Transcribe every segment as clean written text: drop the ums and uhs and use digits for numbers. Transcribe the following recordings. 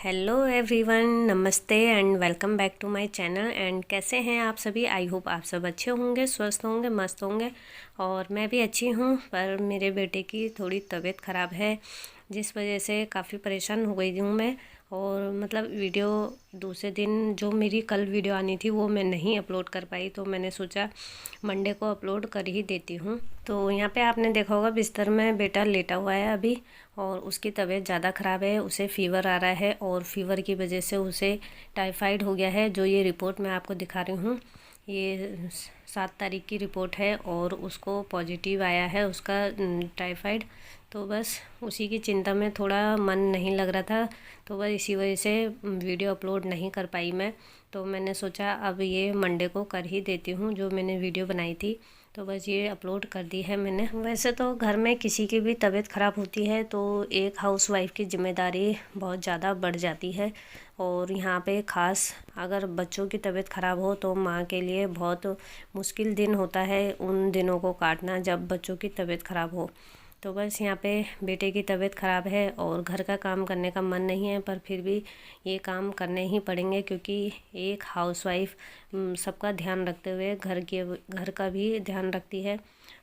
Hello everyone, नमस्ते and welcome back to my channel. And कैसे हैं आप सभी? आई होप आप सब अच्छे होंगे, स्वस्थ होंगे, मस्त होंगे। और मैं भी अच्छी हूँ, पर मेरे बेटे की थोड़ी तबीयत ख़राब है, जिस वजह से काफ़ी परेशान हो गई हूँ मैं। और मतलब वीडियो दूसरे दिन जो मेरी कल वीडियो आनी थी वो मैं नहीं अपलोड कर पाई, तो मैंने सोचा मंडे को अपलोड कर ही देती हूँ। तो यहाँ पे आपने देखा होगा बिस्तर में बेटा लेटा हुआ है अभी, और उसकी तबीयत ज़्यादा ख़राब है, उसे फ़ीवर आ रहा है और फीवर की वजह से उसे टाइफाइड हो गया है। जो ये रिपोर्ट मैं आपको दिखा रही हूँ, ये 7 तारीख की रिपोर्ट है और उसको पॉजिटिव आया है उसका टाइफाइड। तो बस उसी की चिंता में थोड़ा मन नहीं लग रहा था, तो बस इसी वजह से वीडियो अपलोड नहीं कर पाई मैं। तो मैंने सोचा अब ये मंडे को कर ही देती हूँ, जो मैंने वीडियो बनाई थी तो बस ये अपलोड कर दी है मैंने। वैसे तो घर में किसी की भी तबीयत ख़राब होती है तो एक हाउसवाइफ की जिम्मेदारी बहुत ज़्यादा बढ़ जाती है। और यहाँ पे ख़ास अगर बच्चों की तबीयत ख़राब हो तो माँ के लिए बहुत मुश्किल दिन होता है उन दिनों को काटना जब बच्चों की तबीयत ख़राब हो। तो बस यहाँ पे बेटे की तबीयत ख़राब है और घर का काम करने का मन नहीं है, पर फिर भी ये काम करने ही पड़ेंगे, क्योंकि एक हाउसवाइफ सबका ध्यान रखते हुए घर का भी ध्यान रखती है।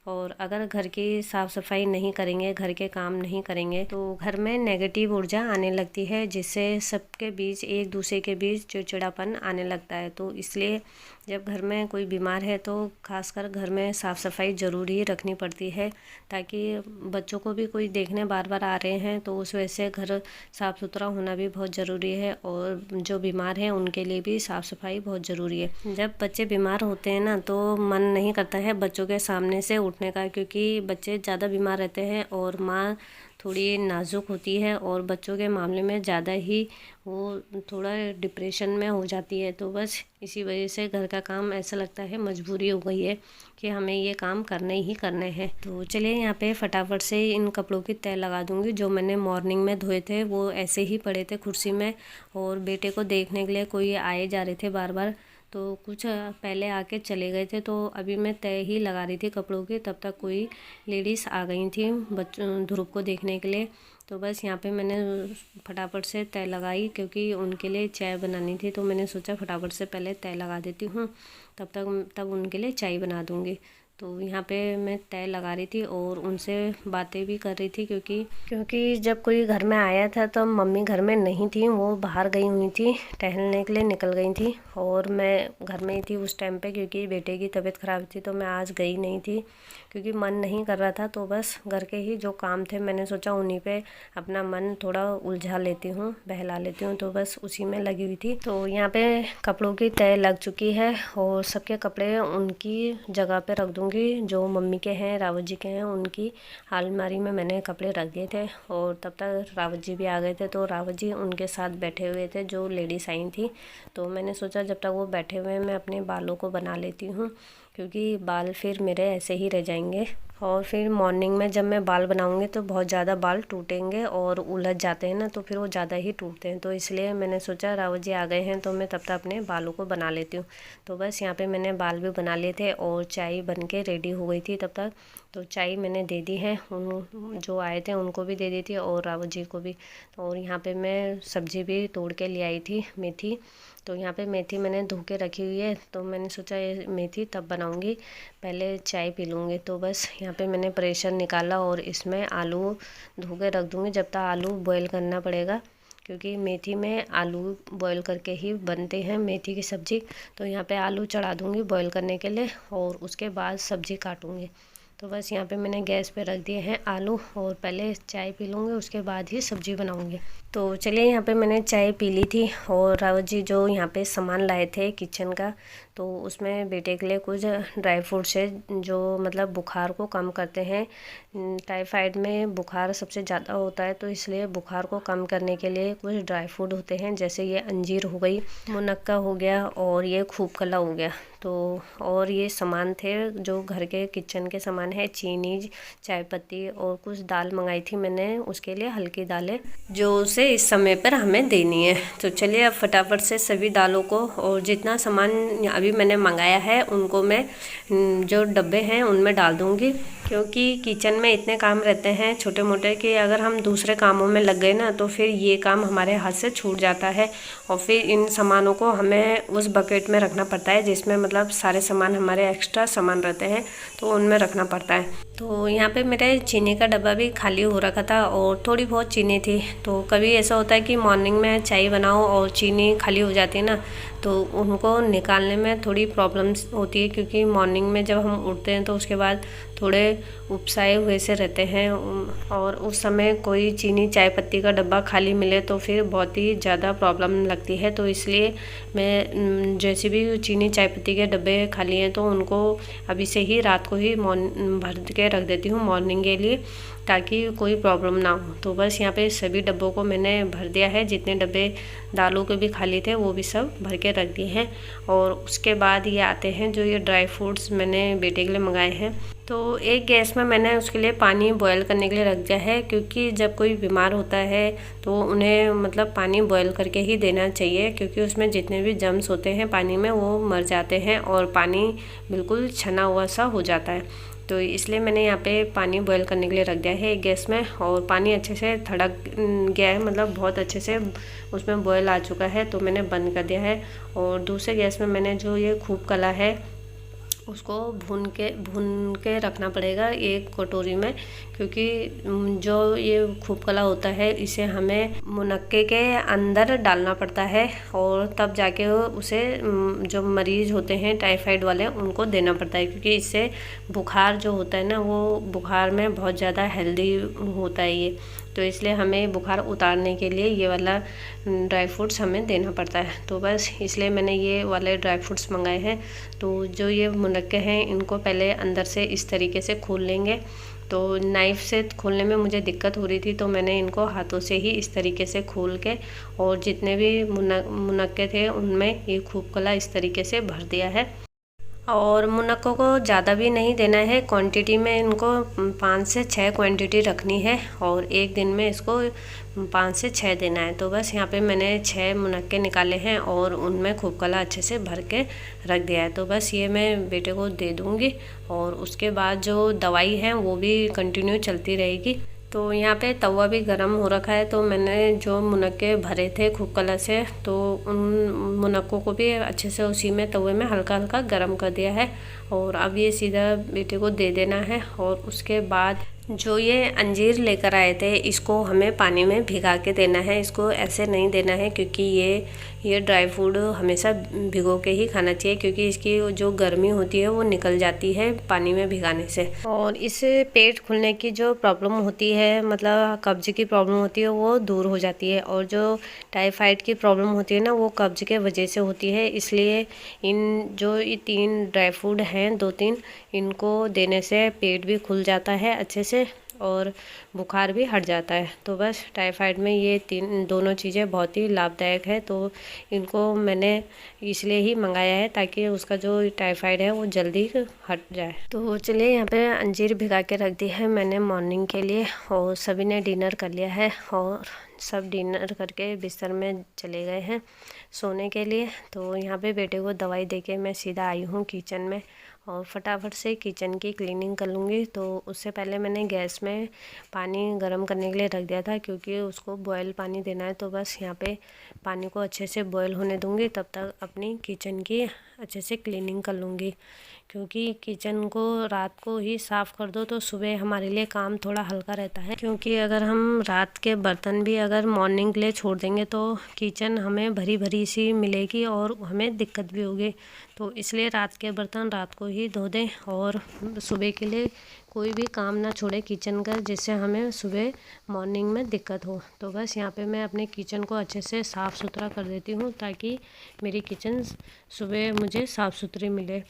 और अगर घर की साफ़ सफाई नहीं करेंगे, घर के काम नहीं करेंगे, तो घर में नेगेटिव ऊर्जा आने लगती है, जिससे सबके बीच एक दूसरे के बीच चिड़चिड़ापन आने लगता है। तो इसलिए जब घर में कोई बीमार है तो खासकर घर में साफ़ सफाई ज़रूरी रखनी पड़ती है, ताकि बच्चों को भी कोई देखने बार बार आ रहे हैं तो उस वजह से घर साफ़ सुथरा होना भी बहुत ज़रूरी है, और जो बीमार हैं उनके लिए भी साफ़ सफाई बहुत ज़रूरी है। जब बच्चे बीमार होते हैं ना, तो मन नहीं करता है बच्चों के सामने से उठने का, क्योंकि बच्चे ज़्यादा बीमार रहते हैं और माँ थोड़ी नाजुक होती है और बच्चों के मामले में ज़्यादा ही वो थोड़ा डिप्रेशन में हो जाती है। तो बस इसी वजह से घर का काम ऐसा लगता है मजबूरी हो गई है कि हमें ये काम करने ही करने हैं। तो चलिए यहाँ पे फटाफट से इन कपड़ों की तह लगा दूँगी। जो मैंने मॉर्निंग में धोए थे वो ऐसे ही पड़े थे कुर्सी में, और बेटे को देखने के लिए कोई आए जा रहे थे बार बार, तो कुछ पहले आके चले गए थे। तो अभी मैं तय ही लगा रही थी कपड़ों की, तब तक कोई लेडीज़ आ गई थी बच्चों ध्रुव को देखने के लिए। तो बस यहाँ पे मैंने फटाफट से तय लगाई, क्योंकि उनके लिए चाय बनानी थी, तो मैंने सोचा फटाफट से पहले तय लगा देती हूँ, तब उनके लिए चाय बना दूँगी। तो यहाँ पे मैं तय लगा रही थी और उनसे बातें भी कर रही थी, क्योंकि जब कोई घर में आया था तो मम्मी घर में नहीं थी, वो बाहर गई हुई थी, टहलने के लिए निकल गई थी, और मैं घर में ही थी उस टाइम पे, क्योंकि बेटे की तबीयत ख़राब थी तो मैं आज गई नहीं थी, क्योंकि मन नहीं कर रहा था। तो बस घर के ही जो काम थे मैंने सोचा उन्हीं पे अपना मन थोड़ा उलझा लेती हूँ, बहला लेती हूँ, तो बस उसी में लगी हुई थी। तो यहाँ पे कपड़ों की तय लग चुकी है और सबके कपड़े उनकी जगह पे रख दूँगी। जो मम्मी के हैं, रावत जी के हैं, उनकी अलमारी में मैंने कपड़े रख दिए थे, और तब तक रावत जी भी आ गए थे। तो रावत जी उनके साथ बैठे हुए थे, जो लेडीज़ आई थी। तो मैंने सोचा जब तक वो बैठे हुए हैं मैं अपने बालों को बना लेती हूँ, क्योंकि बाल फिर मेरे ऐसे ही रह जाएंगे, और फिर मॉर्निंग में जब मैं बाल बनाऊंगी तो बहुत ज़्यादा बाल टूटेंगे और उलझ जाते हैं ना, तो फिर वो ज़्यादा ही टूटते हैं। तो इसलिए मैंने सोचा रावत जी आ गए हैं तो मैं तब तक अपने बालों को बना लेती हूँ। तो बस यहाँ पे मैंने बाल भी बना लिए थे और चाय बन के रेडी हो गई थी तब तक। तो चाय मैंने दे दी है, उन जो आए थे उनको भी दे दी थी और रावत जी को भी। और यहाँ पे मैं सब्ज़ी भी तोड़ के ले आई थी, मेथी। तो यहाँ पे मेथी मैंने धो के रखी हुई है, तो मैंने सोचा ये मेथी तब बनाऊँगी, पहले चाय पी लूँगी। तो बस यहाँ पे मैंने प्रेशर निकाला और इसमें आलू धो के रख दूँगी, जब तक आलू बॉईल करना पड़ेगा, क्योंकि मेथी में आलू बॉईल करके ही बनते हैं मेथी की सब्ज़ी। तो यहाँ पे आलू चढ़ा दूँगी बॉईल करने के लिए, और उसके बाद सब्ज़ी काटूँगी। तो बस यहाँ पे मैंने गैस पे रख दिए हैं आलू, और पहले चाय पी लूँगी उसके बाद ही सब्ज़ी बनाऊँगी। तो चलिए यहाँ पे मैंने चाय पी ली थी, और रावत जी जो यहाँ पे सामान लाए थे किचन का, तो उसमें बेटे के लिए कुछ ड्राई फ्रूट्स है जो मतलब बुखार को कम करते हैं। टाइफाइड में बुखार सबसे ज़्यादा होता है, तो इसलिए बुखार को कम करने के लिए कुछ ड्राई फ्रूट होते हैं, जैसे ये अंजीर हो गई, मुनक्का हो गया, और ये खूब कला हो गया। तो और ये सामान थे जो घर के किचन के सामान है, चीनी, चाय पत्ती, और कुछ दाल मंगाई थी मैंने उसके लिए, हल्की दालें, जो उसे इस समय पर हमें देनी है। तो चलिए अब फटाफट से सभी दालों को और जितना सामान अभी मैंने मंगाया है उनको मैं जो डब्बे हैं उनमें डाल दूँगी। क्योंकि किचन में इतने काम रहते हैं छोटे मोटे कि अगर हम दूसरे कामों में लग गए ना तो फिर ये काम हमारे हाथ से छूट जाता है और फिर इन सामानों को हमें उस बकेट में रखना पड़ता है जिसमें मतलब सारे सामान हमारे एक्स्ट्रा सामान रहते हैं तो उनमें रखना पड़ता है। तो यहाँ पे मेरे चीनी का डब्बा भी खाली हो रखा था और थोड़ी बहुत चीनी थी। तो कभी ऐसा होता है कि मॉर्निंग में चाय बनाओ और चीनी खाली हो जाती है ना, तो उनको निकालने में थोड़ी प्रॉब्लम्स होती है क्योंकि मॉर्निंग में जब हम उठते हैं तो उसके बाद थोड़े उपसाए हुए से रहते हैं और उस समय कोई चीनी चाय पत्ती का डब्बा खाली मिले तो फिर बहुत ही ज़्यादा प्रॉब्लम लगती है। तो इसलिए मैं जैसे भी चीनी चाय पत्ती के डब्बे खाली हैं तो उनको अभी से ही रात को ही भर के रख देती हूँ मॉर्निंग के लिए, ताकि कोई प्रॉब्लम ना हो। तो बस यहाँ पे सभी डब्बों को मैंने भर दिया है, जितने डब्बे दालों के भी खाली थे वो भी सब भर के रख दिए हैं। और उसके बाद ये आते हैं जो ये ड्राई फ्रूट्स मैंने बेटे के लिए मंगाए हैं। तो एक गैस में मैंने उसके लिए पानी बॉयल करने के लिए रख दिया है, क्योंकि जब कोई बीमार होता है तो उन्हें मतलब पानी बॉयल करके ही देना चाहिए, क्योंकि उसमें जितने भी जर्म्स होते हैं पानी में वो मर जाते हैं और पानी बिल्कुल छना हुआ सा हो जाता है। तो इसलिए मैंने यहाँ पे पानी बॉयल करने के लिए रख दिया है एक गैस में और पानी अच्छे से थड़क गया है, मतलब बहुत अच्छे से उसमें बॉयल आ चुका है। तो मैंने बंद कर दिया है और दूसरे गैस में मैंने जो ये खूब कला है उसको भून के रखना पड़ेगा एक कटोरी में, क्योंकि जो ये खूब कला होता है इसे हमें मुनक्के के अंदर डालना पड़ता है और तब जाके उसे जो मरीज़ होते हैं टाइफाइड वाले उनको देना पड़ता है, क्योंकि इससे बुखार जो होता है ना वो बुखार में बहुत ज़्यादा हेल्दी होता है ये। तो इसलिए हमें बुखार उतारने के लिए ये वाला ड्राई फ्रूट्स हमें देना पड़ता है। तो बस इसलिए मैंने ये वाले ड्राई फ्रूट्स मंगाए हैं। तो जो ये मुनक्के हैं इनको पहले अंदर से इस तरीके से खोल लेंगे। तो नाइफ़ से खोलने में मुझे दिक्कत हो रही थी तो मैंने इनको हाथों से ही इस तरीके से खोल के और जितने भी मुनक्के थे उनमें ये खूब कला इस तरीके से भर दिया है। और मुनक्कों को ज़्यादा भी नहीं देना है क्वांटिटी में, इनको 5 से 6 क्वांटिटी रखनी है और एक दिन में इसको 5 से 6 देना है। तो बस यहाँ पे मैंने 6 मुनक्के निकाले हैं और उनमें खूब कला अच्छे से भर के रख दिया है। तो बस ये मैं बेटे को दे दूँगी और उसके बाद जो दवाई है वो भी कंटिन्यू चलती रहेगी। तो यहाँ पे तवा भी गर्म हो रखा है, तो मैंने जो मुनक्के भरे थे खूब कलर से तो उन मुनक्कों को भी अच्छे से उसी में तवे में हल्का हल्का गर्म कर दिया है और अब ये सीधा बेटे को दे देना है। और उसके बाद जो ये अंजीर लेकर आए थे इसको हमें पानी में भिगा के देना है, इसको ऐसे नहीं देना है, क्योंकि ये ड्राई फ्रूट हमेशा भिगो के ही खाना चाहिए, क्योंकि इसकी जो गर्मी होती है वो निकल जाती है पानी में भिगाने से। और इससे पेट खुलने की जो प्रॉब्लम होती है, मतलब कब्ज की प्रॉब्लम होती है वो दूर हो जाती है, और जो टाइफाइड की प्रॉब्लम होती है ना वो कब्ज के वजह से होती है। इसलिए ये 3 ड्राई फ्रूट हैं 2-3 इनको देने से पेट भी खुल जाता है अच्छे से और बुखार भी हट जाता है। तो बस टाइफाइड में ये दोनों चीज़ें बहुत ही लाभदायक है, तो इनको मैंने इसलिए ही मंगाया है ताकि उसका जो टाइफाइड है वो जल्दी हट जाए। तो चलिए यहाँ पे अंजीर भिगा के रख दी है मैंने मॉर्निंग के लिए और सभी ने डिनर कर लिया है और सब डिनर करके बिस्तर में चले गए हैं सोने के लिए। तो यहाँ पे बेटे को दवाई देके मैं सीधा आई हूँ किचन में और फटाफट से किचन की क्लीनिंग कर लूँगी। तो उससे पहले मैंने गैस में पानी गर्म करने के लिए रख दिया था, क्योंकि उसको बॉयल पानी देना है। तो बस यहाँ पे पानी को अच्छे से बॉयल होने दूँगी, तब तक अपनी किचन की अच्छे से क्लीनिंग कर लूँगी, क्योंकि किचन को रात को ही साफ़ कर दो तो सुबह हमारे लिए काम थोड़ा हल्का रहता है। क्योंकि अगर हम रात के बर्तन भी अगर मॉर्निंग के लिए छोड़ देंगे तो किचन हमें भरी भरी सी मिलेगी और हमें दिक्कत भी होगी। तो इसलिए रात के बर्तन रात को ही धो दें और सुबह के लिए कोई भी काम ना छोड़े किचन का, जिससे हमें सुबह मॉर्निंग में दिक्कत हो। तो बस यहाँ पे मैं अपने किचन को अच्छे से साफ़ सुथरा कर देती हूँ ताकि मेरी किचन सुबह मुझे साफ़ सुथरी मिले।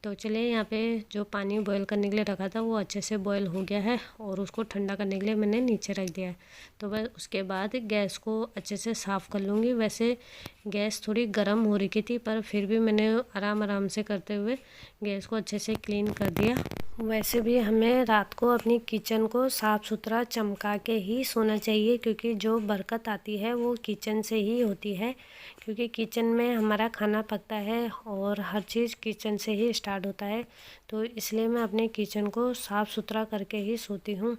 तो चलिए यहाँ पे जो पानी बॉईल करने के लिए रखा था वो अच्छे से बॉईल हो गया है और उसको ठंडा करने के लिए मैंने नीचे रख दिया है। तो बस उसके बाद गैस को अच्छे से साफ़ कर लूँगी। वैसे गैस थोड़ी गर्म हो रही थी पर फिर भी मैंने आराम से करते हुए गैस को अच्छे से क्लीन कर दिया। वैसे भी हमें रात को अपनी किचन को साफ़ सुथरा चमका के ही सोना चाहिए, क्योंकि जो बरकत आती है वो किचन से ही होती है। क्योंकि किचन में हमारा खाना पकता है और हर चीज़ किचन से ही स्टार्ट होता है। तो इसलिए मैं अपने किचन को साफ़ सुथरा करके ही सोती हूँ,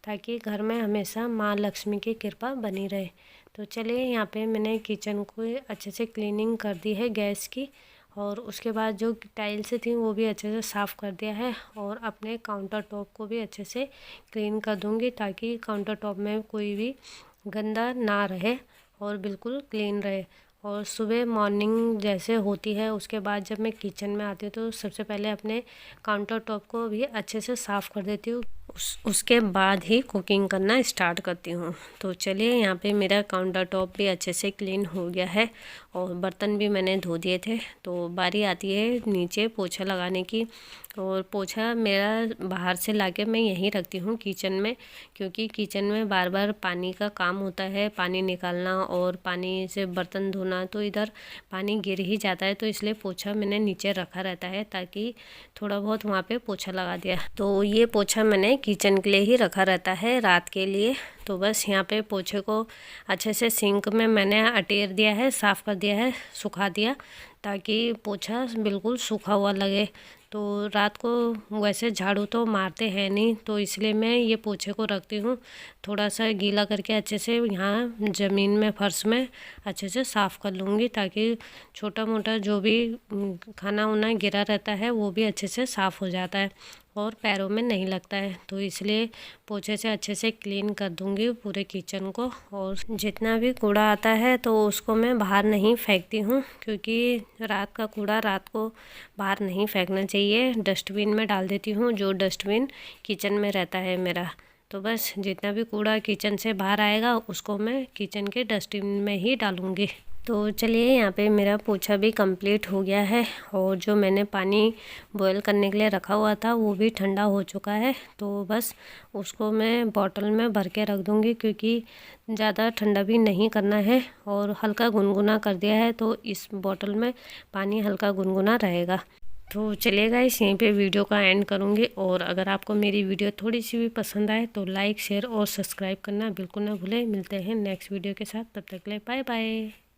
ताकि घर में हमेशा माँ लक्ष्मी की कृपा बनी रहे। तो चलिए, यहाँ पे मैंने किचन को अच्छे से क्लीनिंग कर दी है गैस की, और उसके बाद जो टाइल्स थी वो भी अच्छे से साफ़ कर दिया है। और अपने काउंटर टॉप को भी अच्छे से क्लीन कर दूँगी, ताकि काउंटर टॉप में कोई भी गंदा ना रहे और बिल्कुल क्लीन रहे। और सुबह मॉर्निंग जैसे होती है, उसके बाद जब मैं किचन में आती हूँ तो सबसे पहले अपने काउंटर टॉप को भी अच्छे से साफ़ कर देती हूँ। उसके बाद ही कुकिंग करना स्टार्ट करती हूँ। तो चलिए, यहाँ पे मेरा काउंटर टॉप भी अच्छे से क्लीन हो गया है और बर्तन भी मैंने धो दिए थे। तो बारी आती है नीचे पोछा लगाने की। और पोछा मेरा बाहर से लाके मैं यहीं रखती हूँ किचन में, क्योंकि किचन में बार बार पानी का काम होता है, पानी निकालना और पानी से बर्तन धोना, तो इधर पानी गिर ही जाता है। तो इसलिए पोछा मैंने नीचे रखा रहता है, ताकि थोड़ा बहुत वहाँ पे पोछा लगा दिया। तो ये पोछा मैंने किचन के लिए ही रखा रहता है रात के लिए। तो बस यहाँ पे पोछे को अच्छे से सिंक में मैंने अटेर दिया है, साफ़ कर दिया है, सुखा दिया, ताकि पोछा बिल्कुल सूखा हुआ लगे। तो रात को वैसे झाड़ू तो मारते हैं नहीं, तो इसलिए मैं ये पोछे को रखती हूँ थोड़ा सा गीला करके, अच्छे से यहाँ ज़मीन में फर्श में अच्छे से साफ़ कर लूँगी, ताकि छोटा मोटा जो भी खाना वाना गिरा रहता है वो भी अच्छे से साफ़ हो जाता है और पैरों में नहीं लगता है। तो इसलिए पोछे से अच्छे से क्लीन कर दूँगी पूरे किचन को। और जितना भी कूड़ा आता है तो उसको मैं बाहर नहीं फेंकती हूँ, क्योंकि रात का कूड़ा रात को बाहर नहीं फेंकना चाहिए, डस्टबिन में डाल देती हूँ, जो डस्टबिन किचन में रहता है मेरा। तो बस जितना भी कूड़ा किचन से बाहर आएगा उसको मैं किचन के डस्टबिन में ही डालूँगी। तो चलिए, यहाँ पे मेरा पोछा भी कंप्लीट हो गया है, और जो मैंने पानी बॉईल करने के लिए रखा हुआ था वो भी ठंडा हो चुका है। तो बस उसको मैं बॉटल में भर के रख दूँगी, क्योंकि ज़्यादा ठंडा भी नहीं करना है, और हल्का गुनगुना कर दिया है तो इस बॉटल में पानी हल्का गुनगुना रहेगा। तो चलिए गाइस, यहीं पे वीडियो का एंड करूँगी। और अगर आपको मेरी वीडियो थोड़ी सी भी पसंद आए तो लाइक, शेयर और सब्सक्राइब करना बिल्कुल ना भूलें। मिलते हैं नेक्स्ट वीडियो के साथ, तब तक के लिए बाय बाय।